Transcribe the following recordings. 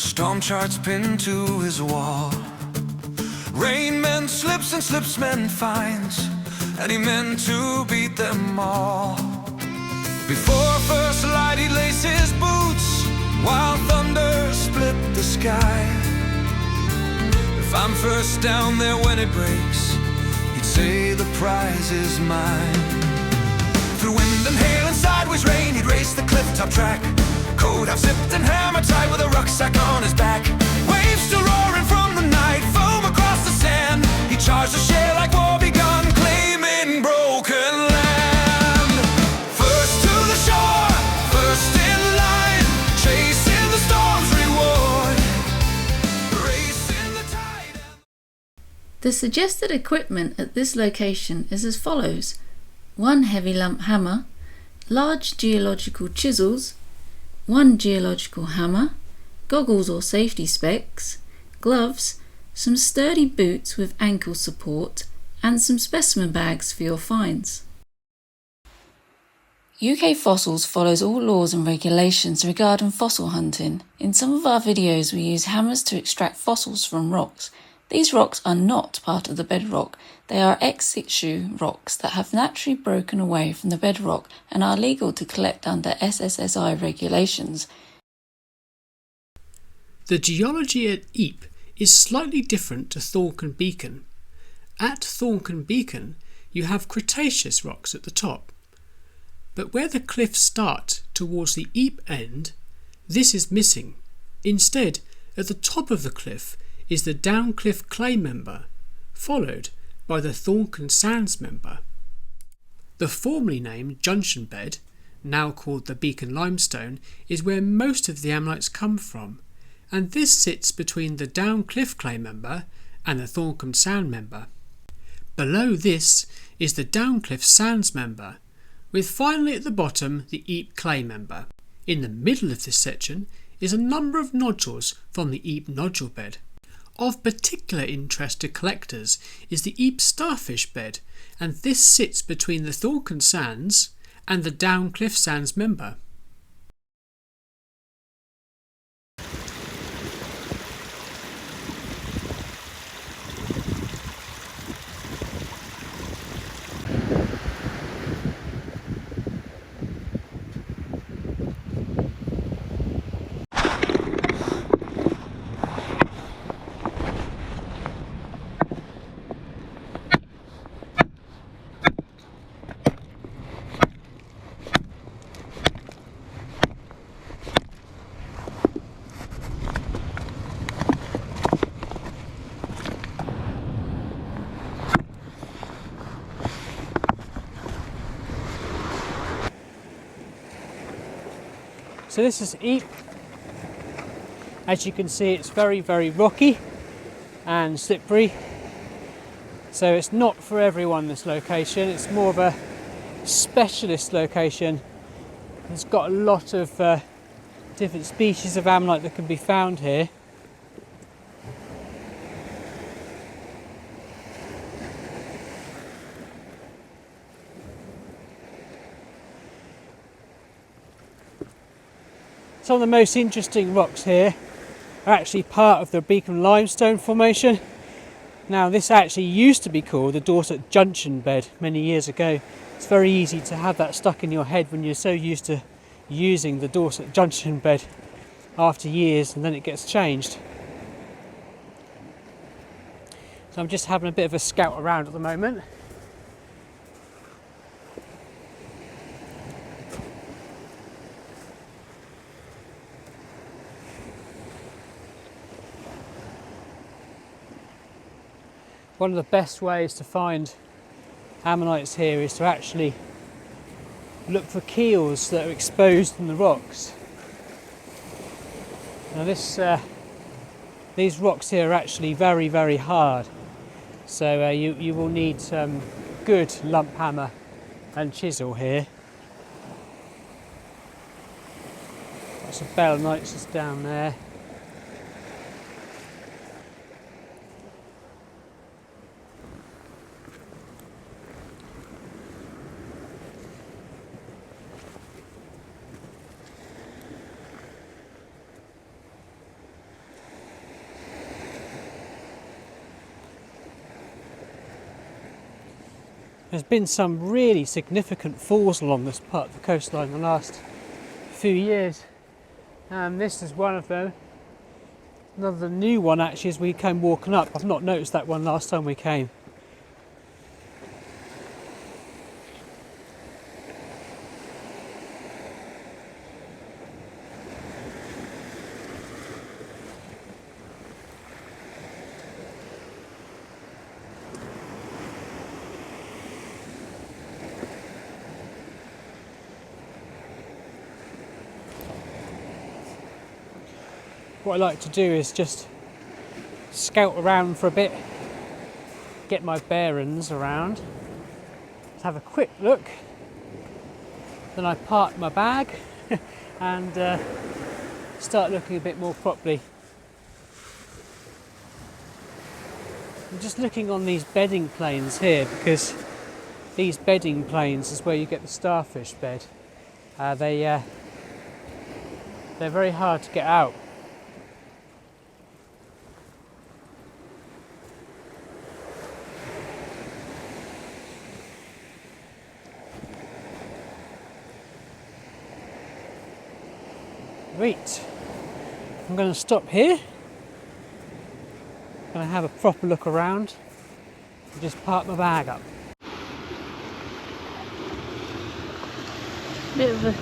Storm charts pinned to his wall. Rain meant slips and slips meant fines, and he meant to beat them all. Before first light he laced his boots, while thunder split the sky. If I'm first down there when it breaks, he'd say the prize is mine. Through wind and hail and sideways rain, he'd race the cliff-top track, coat half zipped and hammer tight with a rucksack on his back. Waves still roaring from the night, foam across the sand. He charged the share like war begun, claiming broken land. First to the shore, first in line, chasing the storm's reward, racing the tide. The suggested equipment at this location is as follows: 1 heavy lump hammer, large geological chisels, 1 geological hammer, goggles or safety specs, gloves, some sturdy boots with ankle support, and some specimen bags for your finds. UK Fossils follows all laws and regulations regarding fossil hunting. In some of our videos we use hammers to extract fossils from rocks. These rocks are not part of the bedrock. They are ex situ rocks that have naturally broken away from the bedrock and are legal to collect under SSSI regulations. The geology at Eype is slightly different to Thornton Beacon. At Thornton Beacon, you have Cretaceous rocks at the top. But where the cliffs start towards the Eype end, this is missing. Instead, at the top of the cliff is the Downcliff clay member, followed by the Thornton Sands member. The formerly named Junction Bed, now called the Beacon Limestone, is where most of the ammonites come from, and this sits between the Downcliff clay member and the Thornton Sand member. Below this is the Downcliff Sands member, with finally at the bottom the Eype clay member. In the middle of this section is a number of nodules from the Eype nodule bed. Of particular interest to collectors is the Eype starfish bed, and this sits between the Thornton Sands and the Downcliff Sands member. So this is Eype. As you can see, it's very rocky and slippery, so it's not for everyone, this location. It's more of a specialist location. It's got a lot of different species of ammonite that can be found here. Some of the most interesting rocks here are actually part of the Beacon Limestone formation. Now this actually used to be called the Dorset Junction Bed many years ago. It's very easy to have that stuck in your head when you're so used to using the Dorset Junction Bed after years, and then it gets changed. So I'm just having a bit of a scout around at the moment. One of the best ways to find ammonites here is to actually look for keels that are exposed in the rocks. Now these rocks here are actually very hard, so you will need some good lump hammer and chisel here. Lots of belemnites just down there. There's been some really significant falls along this part of the coastline in the last few years, and this is one of them. Another new one actually as we came walking up. I've not noticed that one last time we came. What I like to do is just scout around for a bit, get my bearings around, have a quick look, then I park my bag and start looking a bit more properly. I'm just looking on these bedding planes here because these bedding planes is where you get the starfish bed. They're very hard to get out. Right, I'm going to stop here. I'm going to have a proper look around and just park my bag up. Bit of a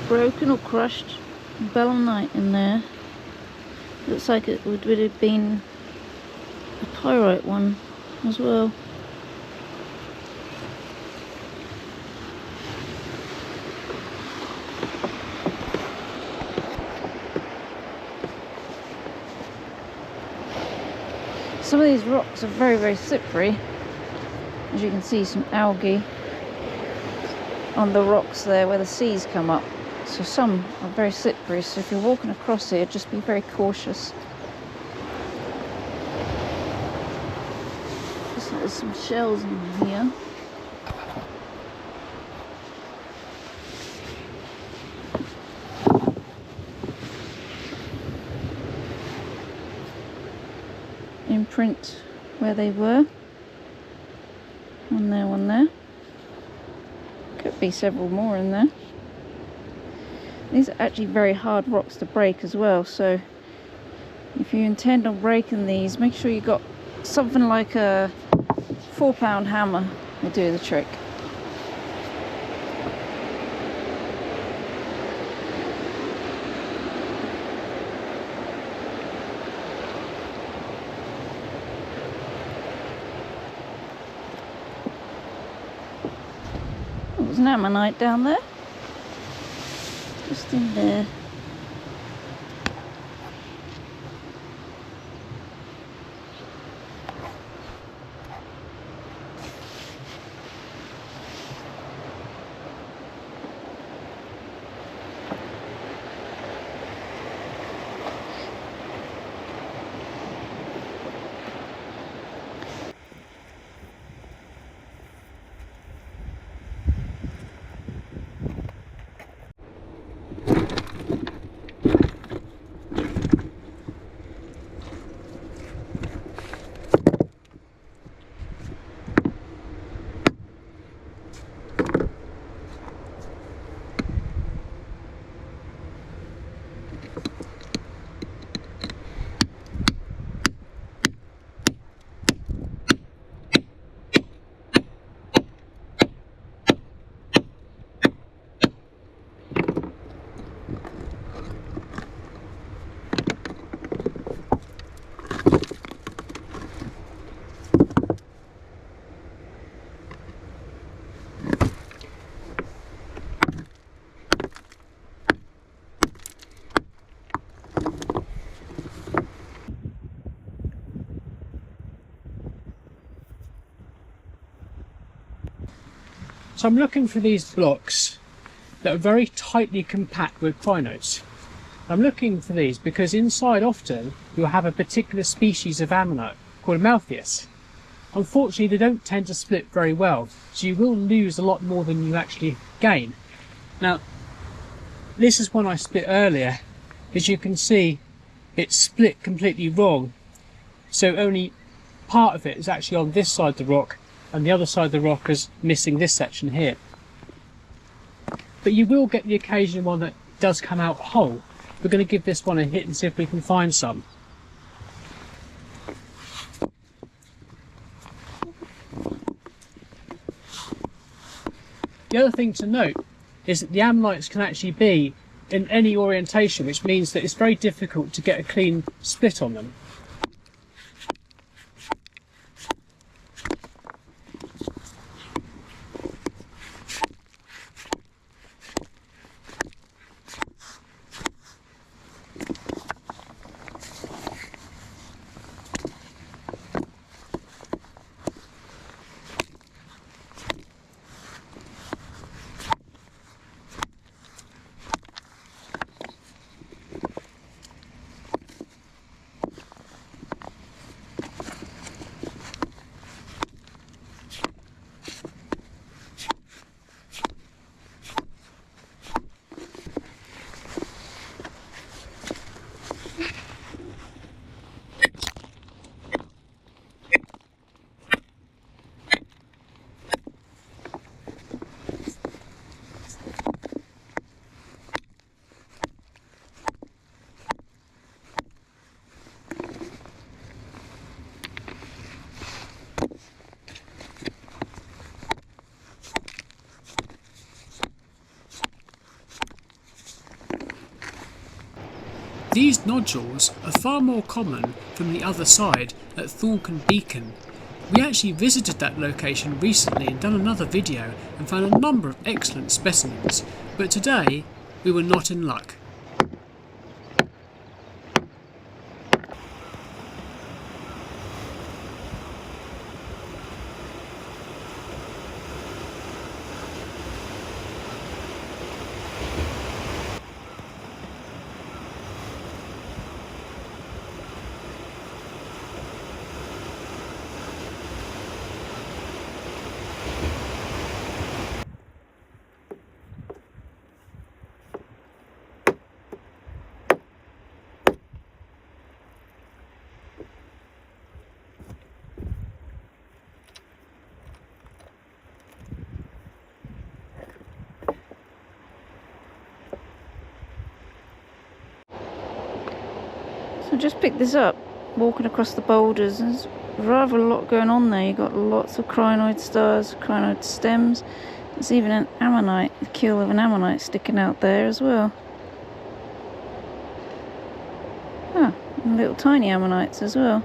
broken or crushed belemnite in there. Looks like it would have been a pyrite one as well. Some of these rocks are very, very slippery. As you can see, some algae on the rocks there where the seas come up. So some are very slippery, so if you're walking across here, just be very cautious. Looks like there's some shells in here. Imprint where they were. One there, one there. Could be several more in there. These are actually very hard rocks to break as well, so if you intend on breaking these, make sure you've got something like a 4-pound hammer will do the trick. There's an ammonite down there. Just in there. So I'm looking for these blocks that are very tightly compact with crinotes. I'm looking for these because inside often you'll have a particular species of ammonite called Amaltheus. Unfortunately, they don't tend to split very well, so you will lose a lot more than you actually gain. Now, this is one I split earlier. As you can see, it's split completely wrong, so only part of it is actually on this side of the rock and the other side of the rock is missing this section here. But you will get the occasional one that does come out whole. We're going to give this one a hit and see if we can find some. The other thing to note is that the ammonites can actually be in any orientation, which means that it's very difficult to get a clean split on them. These nodules are far more common from the other side at Thornton Beacon. We actually visited that location recently and done another video and found a number of excellent specimens, but today we were not in luck. So just picked this up, walking across the boulders. There's rather a lot going on there. You've got lots of crinoid stars, crinoid stems. There's even an ammonite, the keel of an ammonite sticking out there as well. Ah, and little tiny ammonites as well.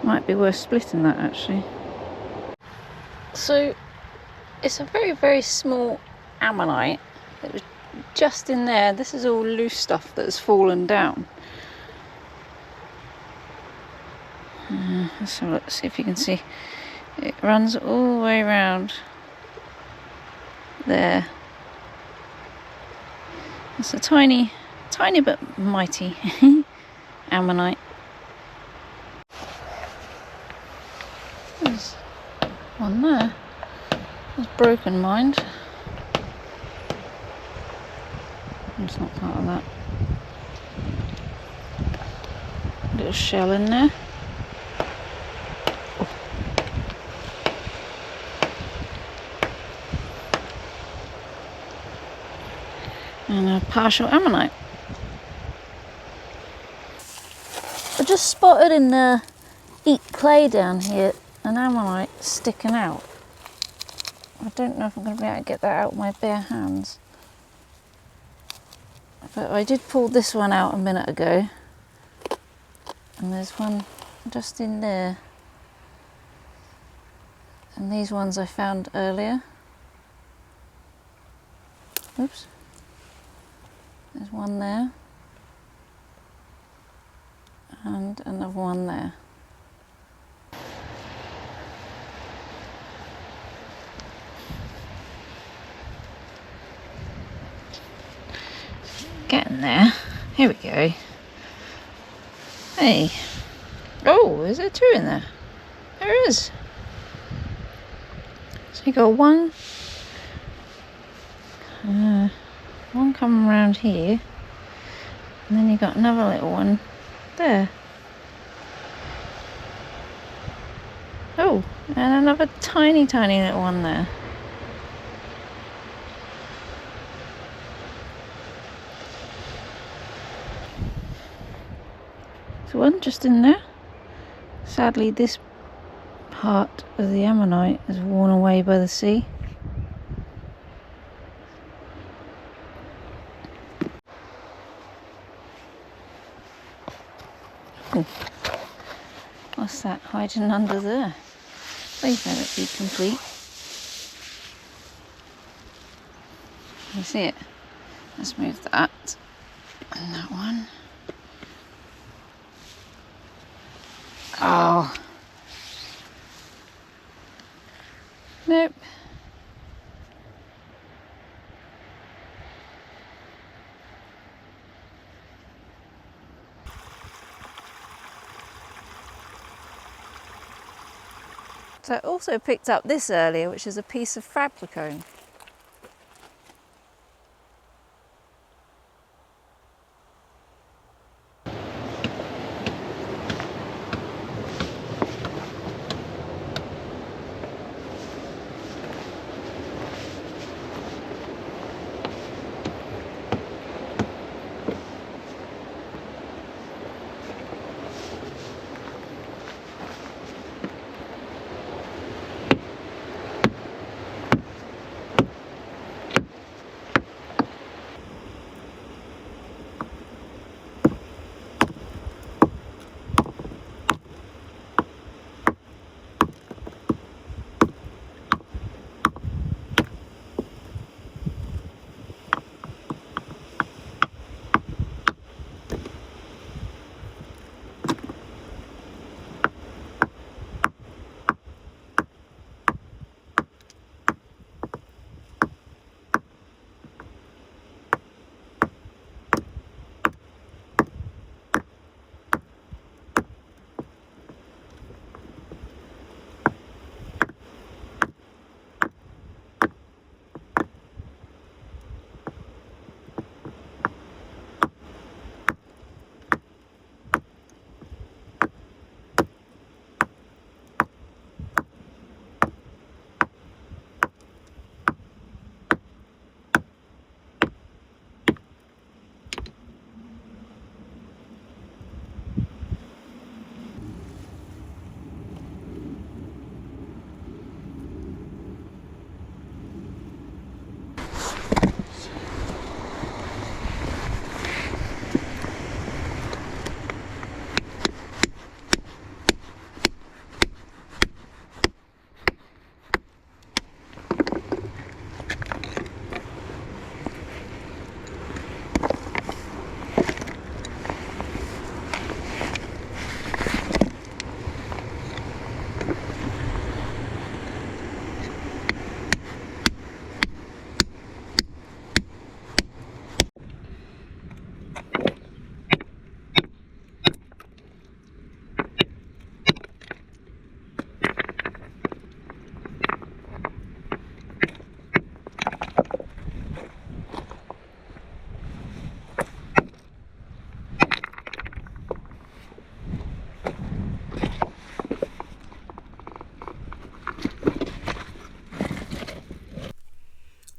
Might be worth splitting that actually. So it's a very, very small ammonite. It was just in there. This is all loose stuff that has fallen down. Let's have a look, see if you can see. It runs all the way around there. It's a tiny but mighty ammonite. There's one there. There's broken mind. It's not part of that. Little shell in there. Oh. And a partial ammonite. I just spotted in the Eype clay down here an ammonite sticking out. I don't know if I'm going to be able to get that out with my bare hands. But I did pull this one out a minute ago, and there's one just in there, and these ones I found earlier. Oops, there's one there, and another one there. Getting there. Here we go. Hey. Oh, is there two in there? There is. So you got one coming around here, and then you got another little one there. And another tiny little one there. There's one just in there. Sadly, this part of the ammonite is worn away by the sea. Oh, what's that hiding under there? Please let it be complete. Can you see it? Let's move that and that one. Oh. Nope. So I also picked up this earlier, which is a piece of frablicone.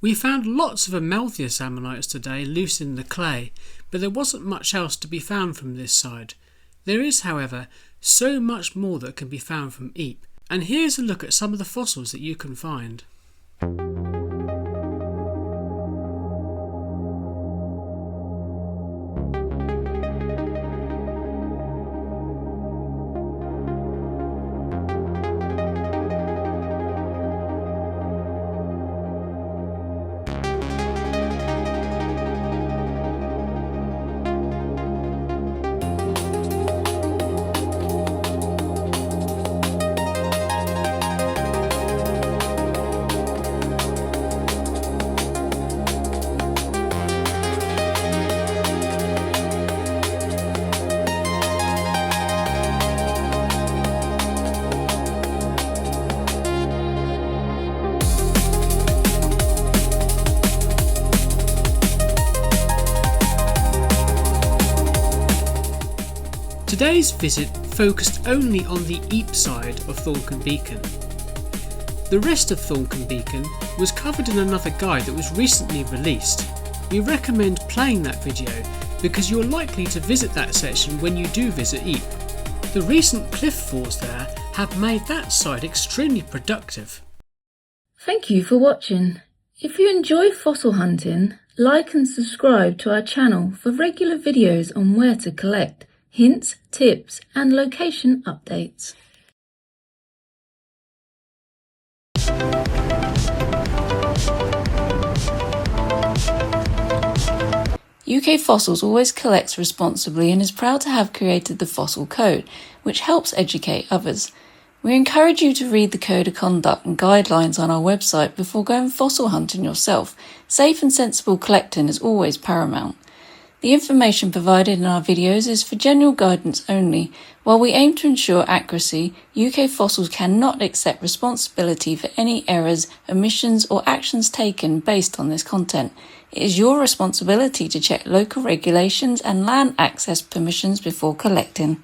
We found lots of Amaltheus ammonites today loose in the clay, but there wasn't much else to be found from this side. There is, however, so much more that can be found from Eype, and here's a look at some of the fossils that you can find. Today's visit focused only on the Eype side of Thornton Beacon. The rest of Thornton Beacon was covered in another guide that was recently released. We recommend playing that video because you're likely to visit that section when you do visit Eype. The recent cliff falls there have made that site extremely productive. Thank you for watching. If you enjoy fossil hunting, like and subscribe to our channel for regular videos on where to collect, hints, tips and location updates. UK Fossils always collects responsibly and is proud to have created the Fossil Code, which helps educate others. We encourage you to read the Code of Conduct and guidelines on our website before going fossil hunting yourself. Safe and sensible collecting is always paramount. The information provided in our videos is for general guidance only. While we aim to ensure accuracy, UK Fossils cannot accept responsibility for any errors, omissions or actions taken based on this content. It is your responsibility to check local regulations and land access permissions before collecting.